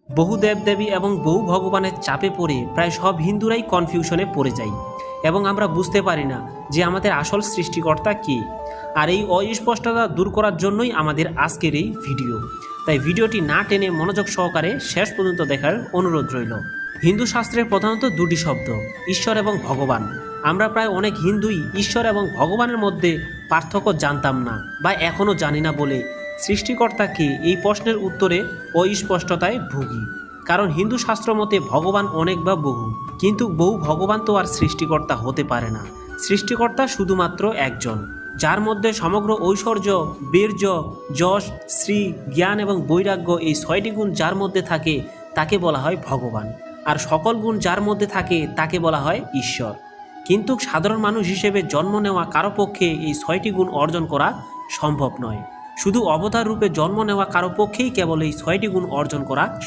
বহু দেবদেবী এবং বহু ভগবানের চাপে পড়ে প্রায় সব হিন্দুরাই কনফিউশনে পড়ে যায় এবং আমরা বুঝতে পারি না যে আমাদের আসল সৃষ্টিকর্তা কে। আর এই অস্পষ্টতা দূর করার জন্যই আমাদের আজকের এই ভিডিও। তাই ভিডিওটি না টেনে মনোযোগ সহকারে শেষ পর্যন্ত দেখার অনুরোধ রইল। হিন্দু শাস্ত্রে প্রধানত দুটি শব্দ, ঈশ্বর এবং ভগবান। আমরা প্রায় অনেক হিন্দুই ঈশ্বর এবং ভগবানের মধ্যে পার্থক্য জানতাম না বা এখনও জানি না বলে সৃষ্টিকর্তাকে এই প্রশ্নের উত্তরে অস্পষ্টতায় ভুগি। কারণ হিন্দু শাস্ত্র মতে ভগবান অনেক বা বহু, কিন্তু বহু ভগবান তো আর সৃষ্টিকর্তা হতে পারে না। সৃষ্টিকর্তা শুধুমাত্র একজন, যার মধ্যে সমগ্র ঐশ্বর্য, বীর্য, যশ, শ্রী, জ্ঞান এবং বৈরাগ্য এই 6টি গুণ যার মধ্যে থাকে তাকে বলা হয় ভগবান। আর সকল গুণ যার মধ্যে থাকে তাকে বলা হয় ঈশ্বর। কিন্তু সাধারণ মানুষ হিসেবে জন্ম নেওয়া কারো পক্ষে এই 6টি গুণ অর্জন করা সম্ভব নয়। শুধু অবতার রূপে জন্ম নেওয়া কারো পক্ষেই কেবল এই 6টি গুণ অর্জন করা